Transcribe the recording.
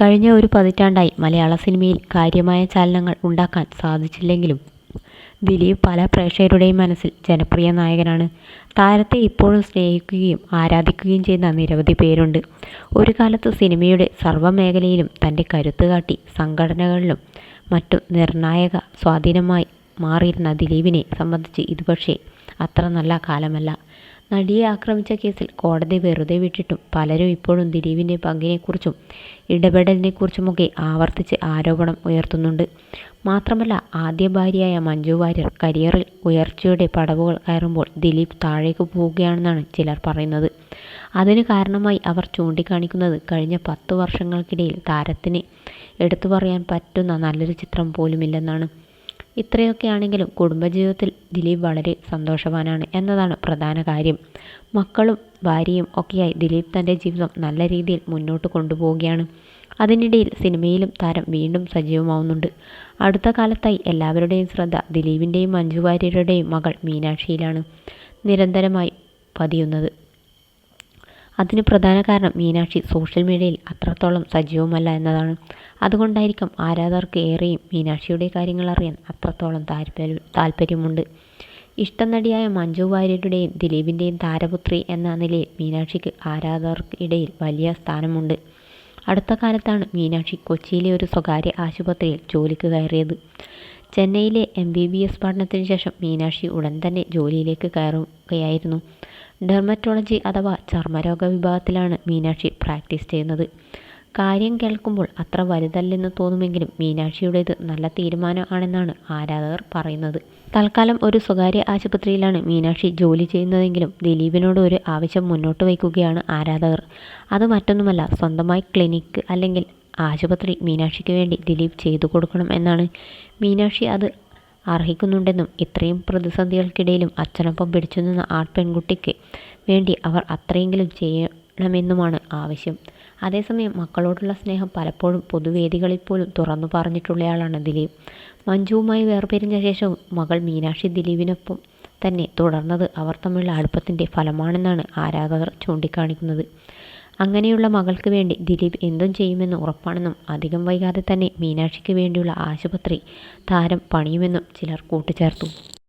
കഴിഞ്ഞ ഒരു പതിറ്റാണ്ടായി മലയാള സിനിമയിൽ കാര്യമായ ചലനങ്ങൾ ഉണ്ടാക്കാൻ സാധിച്ചില്ലെങ്കിലും ദിലീപ് പല പ്രേക്ഷകരുടെയും മനസ്സിൽ ജനപ്രിയ നായകനാണ്. താരത്തെ ഇപ്പോഴും സ്നേഹിക്കുകയും ആരാധിക്കുകയും ചെയ്യുന്ന നിരവധി പേരുണ്ട്. ഒരു കാലത്ത് സിനിമയുടെ സർവ്വമേഖലയിലും തൻ്റെ കരുത്ത് കാട്ടി സംഘടനകളിലും മറ്റും നിർണായക സ്വാധീനമായി മാറിയിരുന്ന ദിലീപിനെ സംബന്ധിച്ച് ഇത് പക്ഷേ അത്ര നല്ല കാലമല്ല. നടിയെ ആക്രമിച്ച കേസിൽ കോടതി വെറുതെ വിട്ടിട്ടും പലരും ഇപ്പോഴും ദിലീപിൻ്റെ പങ്കിനെക്കുറിച്ചും ഇടപെടലിനെക്കുറിച്ചുമൊക്കെ ആവർത്തിച്ച് ആരോപണം ഉയർത്തുന്നുണ്ട്. മാത്രമല്ല, ആദ്യ ഭാര്യയായ മഞ്ജു വാര്യർ കരിയറിൽ ഉയർച്ചയുടെ പടവുകൾ കയറുമ്പോൾ ദിലീപ് താഴേക്ക് പോവുകയാണെന്നാണ് ചിലർ പറയുന്നത്. അതിന് കാരണമായി അവർ ചൂണ്ടിക്കാണിക്കുന്നത് കഴിഞ്ഞ 10 വർഷങ്ങൾക്കിടയിൽ താരത്തിന് എടുത്തു പറയാൻ പറ്റുന്ന നല്ലൊരു ചിത്രം പോലുമില്ലെന്നാണ്. ഇത്രയൊക്കെയാണെങ്കിലും കുടുംബജീവിതത്തിൽ ദിലീപ് വളരെ സന്തോഷവാനാണ് എന്നതാണ് പ്രധാന കാര്യം. മക്കളും ഭാര്യയും ഒക്കെയായി ദിലീപ് തൻ്റെ ജീവിതം നല്ല രീതിയിൽ മുന്നോട്ട് കൊണ്ടുപോവുകയാണ്. അതിനിടയിൽ സിനിമയിലും താരം വീണ്ടും സജീവമാവുന്നുണ്ട്. അടുത്ത കാലത്തായി എല്ലാവരുടെയും ശ്രദ്ധ ദിലീപിൻ്റെയും മഞ്ജു വാര്യരുടെയും മകൾ മീനാക്ഷിയിലാണ് നിരന്തരമായി പതിയുന്നത്. അതിന് പ്രധാന കാരണം മീനാക്ഷി സോഷ്യൽ മീഡിയയിൽ അത്രത്തോളം സജീവമല്ല എന്നതാണ്. അതുകൊണ്ടായിരിക്കാം ആരാധകർക്ക് ഏറെയും മീനാക്ഷിയുടെ കാര്യങ്ങൾ അറിയാൻ അത്രത്തോളം താല്പര്യമുണ്ട്. ഇഷ്ടനടിയായ മഞ്ജു വാര്യരുടെയും ദിലീപിൻ്റെയും താരപുത്രി എന്ന നിലയിൽ മീനാക്ഷിക്ക് ആരാധകർക്കിടയിൽ വലിയ സ്ഥാനമുണ്ട്. അടുത്ത കാലത്താണ് മീനാക്ഷി കൊച്ചിയിലെ ഒരു സ്വകാര്യ ആശുപത്രിയിൽ ജോലിക്ക് കയറിയത്. ചെന്നൈയിലെ MBBS പഠനത്തിന് ശേഷം മീനാക്ഷി ഉടൻ തന്നെ ജോലിയിലേക്ക് കയറുകയായിരുന്നു. ഡെർമറ്റോളജി അഥവാ ചർമ്മരോഗ വിഭാഗത്തിലാണ് മീനാക്ഷി പ്രാക്ടീസ് ചെയ്യുന്നത്. കാര്യം കേൾക്കുമ്പോൾ അത്ര വലുതല്ലെന്ന് തോന്നുമെങ്കിലും മീനാക്ഷിയുടേത് നല്ല തീരുമാനം ആണെന്നാണ് ആരാധകർ പറയുന്നത്. തൽക്കാലം ഒരു സ്വകാര്യ ആശുപത്രിയിലാണ് മീനാക്ഷി ജോലി ചെയ്യുന്നതെങ്കിലും ദിലീപിനോട് ഒരു ആവശ്യം മുന്നോട്ട് വയ്ക്കുകയാണ് ആരാധകർ. അത് മറ്റൊന്നുമല്ല, സ്വന്തമായി ക്ലിനിക്ക് അല്ലെങ്കിൽ ആശുപത്രി മീനാക്ഷിക്ക് വേണ്ടി ദിലീപ് ചെയ്തു കൊടുക്കണം എന്നാണ്. മീനാക്ഷി അത് അർഹിക്കുന്നുണ്ടെന്നും ഇത്രയും പ്രതിസന്ധികൾക്കിടയിലും അച്ഛനൊപ്പം പിടിച്ചുനിന്ന പെൺകുട്ടിക്ക് വേണ്ടി അവർ അത്രയെങ്കിലും ചെയ്യണമെന്നുമാണ് ആവശ്യം. അതേസമയം മക്കളോടുള്ള സ്നേഹം പലപ്പോഴും പൊതുവേദികളിൽ പോലും തുറന്നു പറഞ്ഞിട്ടുള്ളയാളാണ് ദിലീപ്. മഞ്ജുവുമായി വേർപിരിഞ്ഞ ശേഷവും മകൾ മീനാക്ഷി ദിലീപിനൊപ്പം തന്നെ തുടർന്നത് അവർ തമ്മിലുള്ള അടുപ്പത്തിൻ്റെ ഫലമാണെന്നാണ് ആരാധകർ ചൂണ്ടിക്കാണിക്കുന്നത്. അങ്ങനെയുള്ള മകൾക്ക് വേണ്ടി ദിലീപ് എന്തും ചെയ്യുമെന്ന് ഉറപ്പാണെന്നും അധികം വൈകാതെ തന്നെ മീനാക്ഷിക്ക് വേണ്ടിയുള്ള ആശുപത്രി താരം പണിയുമെന്നും ചിലർ കൂട്ടിച്ചേർത്തു.